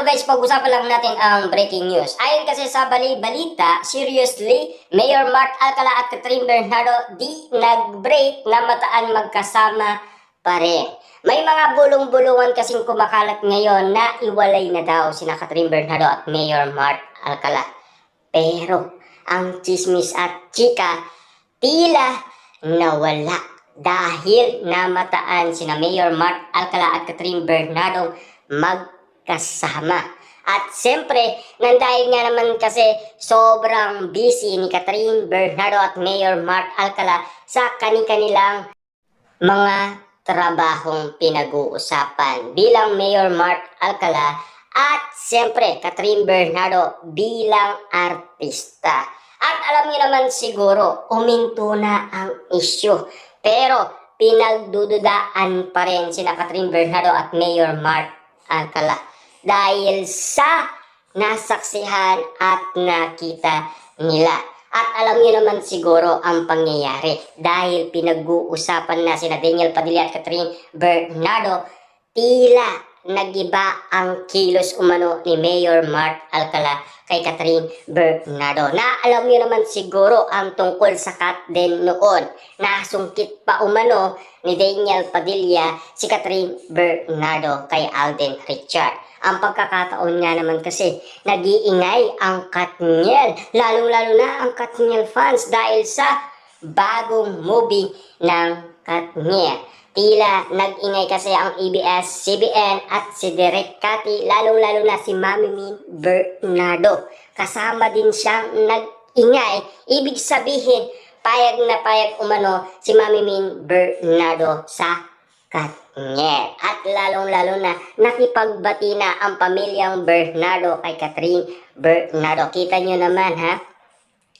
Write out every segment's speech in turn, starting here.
Now guys, pag-usapan lang natin ang breaking news. Ayon kasi sa balita, seriously, Mayor Mark Alcala at Catherine Bernardo di nag-break na mataan magkasama pa rin. May mga bulong-bulungan kasing kumakalat ngayon na iwalay na daw sina Catherine Bernardo at Mayor Mark Alcala. Pero ang chismis at chika tila nawala dahil namataan sina Mayor Mark Alcala at Catherine Bernardo magkasama. At siyempre, dahil nga naman kasi sobrang busy ni Catherine Bernardo at Mayor Mark Alcala sa kanilang mga trabahong pinag-uusapan bilang Mayor Mark Alcala at siyempre Catherine Bernardo bilang artista. At alam niyo naman siguro, uminto na ang issue. Pero pinagdududaan pa rin sina Catherine Bernardo at Mayor Mark Alcala dahil sa nasaksihan at nakita nila. At alam niyo naman siguro ang pangyayari dahil pinag-uusapan na sina Daniel Padilla at Catherine Bernardo, tila nagiba ang kilos umano ni Mayor Mark Alcala kay Catherine Bernardo. Na alam niyo naman siguro ang tungkol sa cut din noon. Nasungkit pa umano ni Daniel Padilla si Catherine Bernardo kay Alden Richard. Ang pagkakataon nga naman kasi nag-iingay ang Katniel, lalong-lalo na ang Katniel fans dahil sa bagong movie ng Katniel. Tila nag-ingay kasi ang ABS-CBN at si Direk Cathy, lalong-lalo na si Mami Min Bernardo. Kasama din siyang nag-ingay. Ibig sabihin, payag na payag umano si Mami Min Bernardo sa Katniel. At lalong-lalo na nakipagbati na ang pamilyang Bernardo kay Catherine Bernardo. Kita nyo naman ha?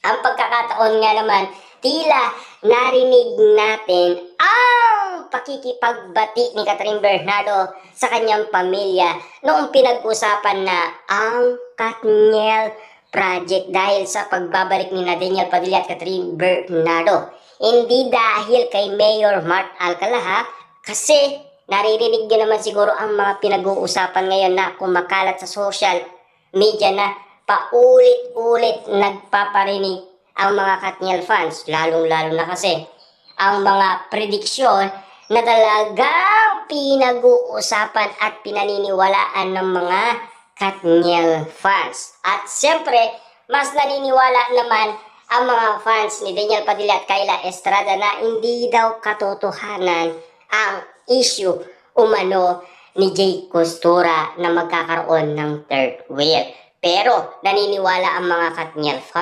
Ang pagkakataon nga naman, tila narinig natin ang pakikipagbati ni Catherine Bernardo sa kanyang pamilya noong pinag-usapan na ang Katniel Project dahil sa pagbabalik ni Daniel Padilla at Catherine Bernardo. Hindi dahil kay Mayor Mark Alcala ha, kasi naririnig din naman siguro ang mga pinag-uusapan ngayon na kumakalat sa social media na paulit-ulit nagpaparinig ang mga Katniel fans, lalong-lalo na kasi ang mga prediksyon na talagang pinag-uusapan at pinaniniwalaan ng mga Katniel fans. At siyempre, mas naniniwala naman ang mga fans ni Daniel Padilla at Kyla Estrada na hindi daw katotohanan ang issue umano ni Jay Costura na magkakaroon ng third wheel. Pero naniniwala ang mga Katniel fans